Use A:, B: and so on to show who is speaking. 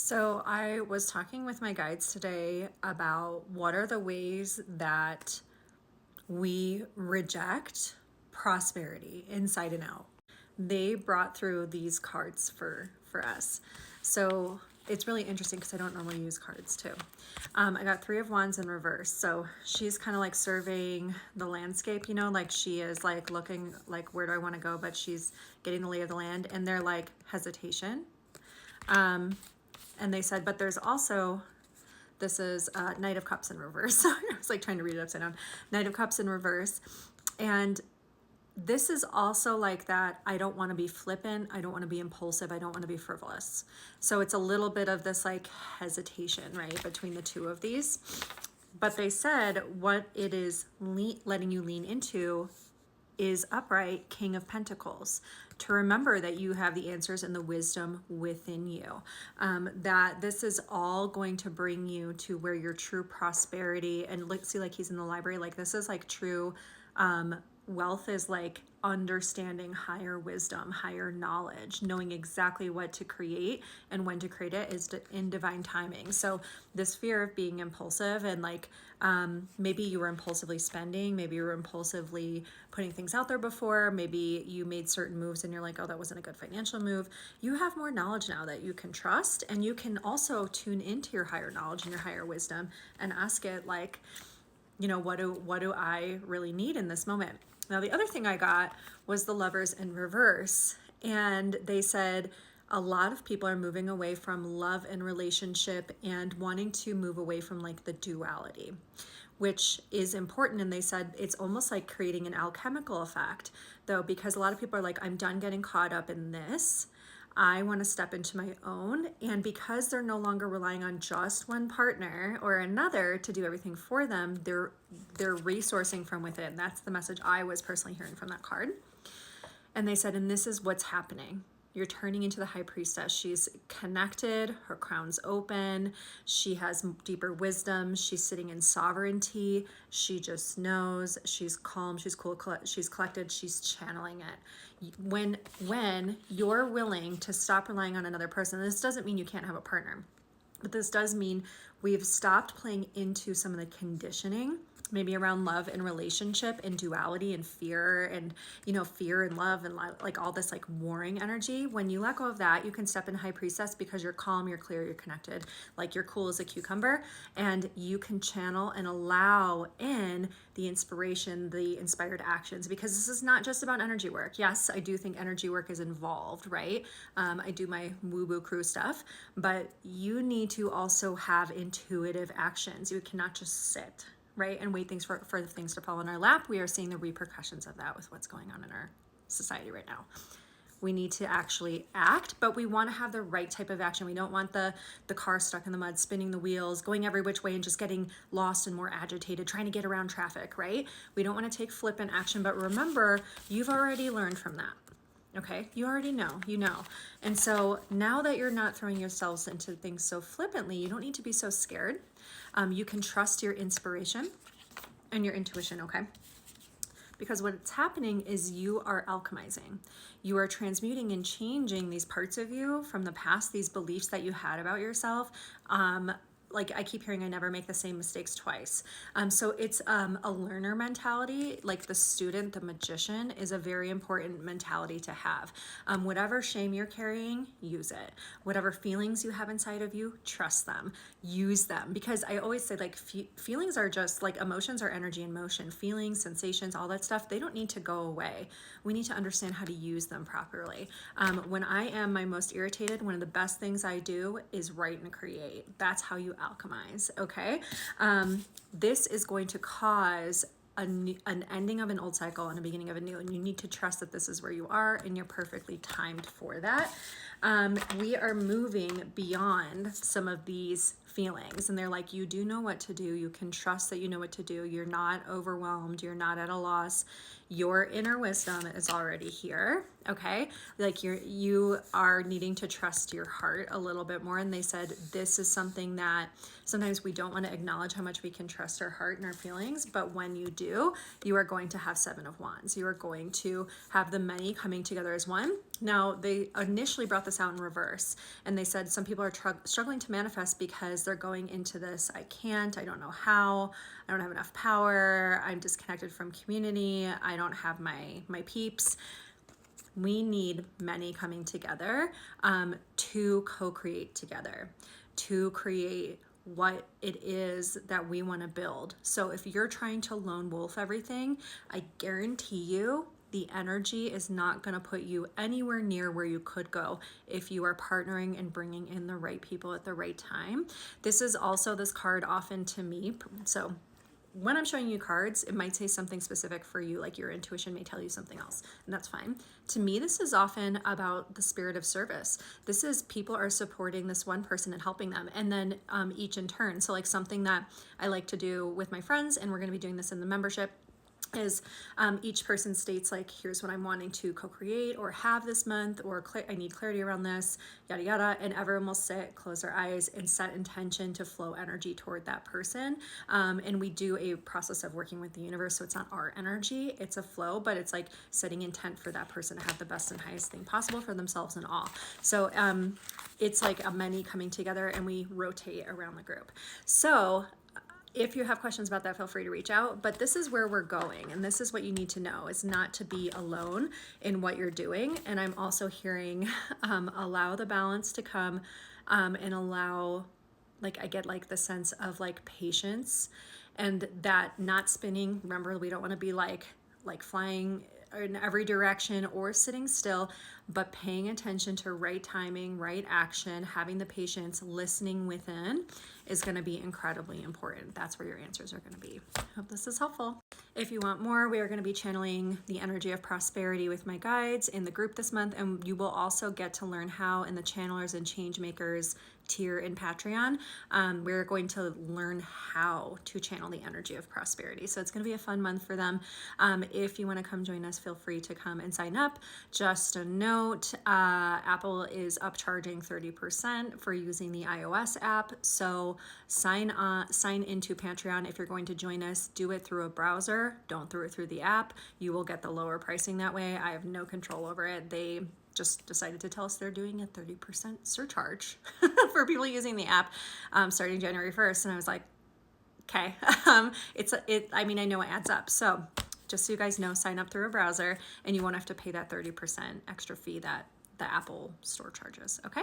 A: So I was talking with my guides today about what are the ways that we reject prosperity inside and out. They brought through these cards for us. So it's really interesting because I don't normally use cards too. I got Three of Wands in reverse. So she's kind of like surveying the landscape, like she is like looking like, where do I want to go? But she's getting the lay of the land, and they're like hesitation. And they said, but there's also, this is Knight of Cups in reverse. I was like trying to read it upside down. Knight of Cups in reverse. And this is also like that. I don't want to be flippant. I don't want to be impulsive. I don't want to be frivolous. So it's a little bit of this like hesitation, right, between the two of these. But they said what it is letting you lean into is upright King of Pentacles, to remember that you have the answers and the wisdom within you, that this is all going to bring you to where your true prosperity, and like, see, like he's in the library, like this is like true wealth is like understanding higher wisdom, higher knowledge, knowing exactly what to create and when to create it is in divine timing. So this fear of being impulsive and like maybe you were impulsively spending, maybe you were impulsively putting things out there before, maybe you made certain moves and you're like, oh, that wasn't a good financial move. You have more knowledge now that you can trust, and you can also tune into your higher knowledge and your higher wisdom and ask it like, what do I really need in this moment? Now, the other thing I got was the Lovers in reverse. And they said a lot of people are moving away from love and relationship and wanting to move away from like the duality, which is important. And they said it's almost like creating an alchemical effect, though, because a lot of people are like, I'm done getting caught up in this. I want to step into my own. And because they're no longer relying on just one partner or another to do everything for them, they're resourcing from within. That's the message I was personally hearing from that card. And they said, and this is what's happening. You're turning into the High Priestess. She's connected, her crown's open, she has deeper wisdom, she's sitting in sovereignty, she just knows, she's calm, she's cool, she's collected, she's channeling it. When you're willing to stop relying on another person, this doesn't mean you can't have a partner, but this does mean we've stopped playing into some of the conditioning, maybe around love and relationship and duality and fear and, fear and love and like all this like warring energy. When you let go of that, you can step in High Priestess because you're calm, you're clear, you're connected, like you're cool as a cucumber, and you can channel and allow in the inspiration, the inspired actions, because this is not just about energy work. Yes, I do think energy work is involved, right? I do my woo-woo crew stuff, but you need to also have intuitive actions. You cannot just sit, right, and wait for things to fall in our lap. We are seeing the repercussions of that with what's going on in our society right now. We need to actually act, but we want to have the right type of action. We don't want the car stuck in the mud, spinning the wheels, going every which way and just getting lost and more agitated, trying to get around traffic, right? We don't want to take flippant action, but remember, you've already learned from that. Okay, you already know, And so now that you're not throwing yourselves into things so flippantly, you don't need to be so scared. You can trust your inspiration and your intuition, okay? Because what's happening is you are alchemizing. You are transmuting and changing these parts of you from the past, these beliefs that you had about yourself. Like I keep hearing, I never make the same mistakes twice. So it's a learner mentality, like the student, the magician is a very important mentality to have. Whatever shame you're carrying, use it. Whatever feelings you have inside of you, trust them, use them. Because I always say like feelings are just like emotions are energy in motion. Feelings, sensations, all that stuff, they don't need to go away. We need to understand how to use them properly. When I am my most irritated, one of the best things I do is write and create. That's how you alchemize, okay? This is going to cause an ending of an old cycle and a beginning of a new, and you need to trust that this is where you are and you're perfectly timed for that. We are moving beyond some of these feelings, and they're like, you do know what to do. You can trust that you know what to do. You're not overwhelmed. You're not at a loss. Your inner wisdom is already here, okay? Like you are needing to trust your heart a little bit more. And they said this is something that sometimes we don't want to acknowledge how much we can trust our heart and our feelings, but when you do, you are going to have Seven of Wands. You are going to have the many coming together as one. Now, they initially brought this out in reverse, and they said some people are struggling to manifest because they're going into this, I can't, I don't know how, I don't have enough power, I'm disconnected from community, I don't have my peeps. We need many coming together to co-create together, to create what it is that we want to build. So if you're trying to lone wolf everything, I guarantee you the energy is not going to put you anywhere near where you could go if you are partnering and bringing in the right people at the right time. This is also this card often to me. So when I'm showing you cards, it might say something specific for you, like your intuition may tell you something else, and that's fine. To me, this is often about the spirit of service. This is people are supporting this one person and helping them, and then each in turn. So like something that I like to do with my friends, and we're going to be doing this in the membership, is each person states like, here's what I'm wanting to co-create or have this month, or I need clarity around this, yada yada, and everyone will sit, close their eyes, and set intention to flow energy toward that person. And we do a process of working with the universe, so it's not our energy, it's a flow, but it's like setting intent for that person to have the best and highest thing possible for themselves and all. So it's like a many coming together, and we rotate around the group. So if you have questions about that, feel free to reach out. But this is where we're going, and this is what you need to know, is not to be alone in what you're doing. And I'm also hearing allow the balance to come, and allow, like, I get like the sense of like patience, and that not spinning. Remember, we don't want to be like flying in every direction or sitting still, but paying attention to right timing, right action, having the patience, listening within is going to be incredibly important. That's where your answers are going to be. Hope this is helpful. If you want more, we are going to be channeling the energy of prosperity with my guides in the group this month, and you will also get to learn how in the channelers and change makers tier in Patreon. We're going to learn how to channel the energy of prosperity. So it's going to be a fun month for them. If you want to come join us, feel free to come and sign up. Just a note, Apple is upcharging 30% for using the iOS app. So sign into Patreon. If you're going to join us, do it through a browser. Don't do it through the app. You will get the lower pricing that way. I have no control over it. They just decided to tell us they're doing a 30% surcharge for people using the app starting January 1st. And I was like, okay, I mean, I know it adds up. So just so you guys know, sign up through a browser, and you won't have to pay that 30% extra fee that the Apple store charges. Okay.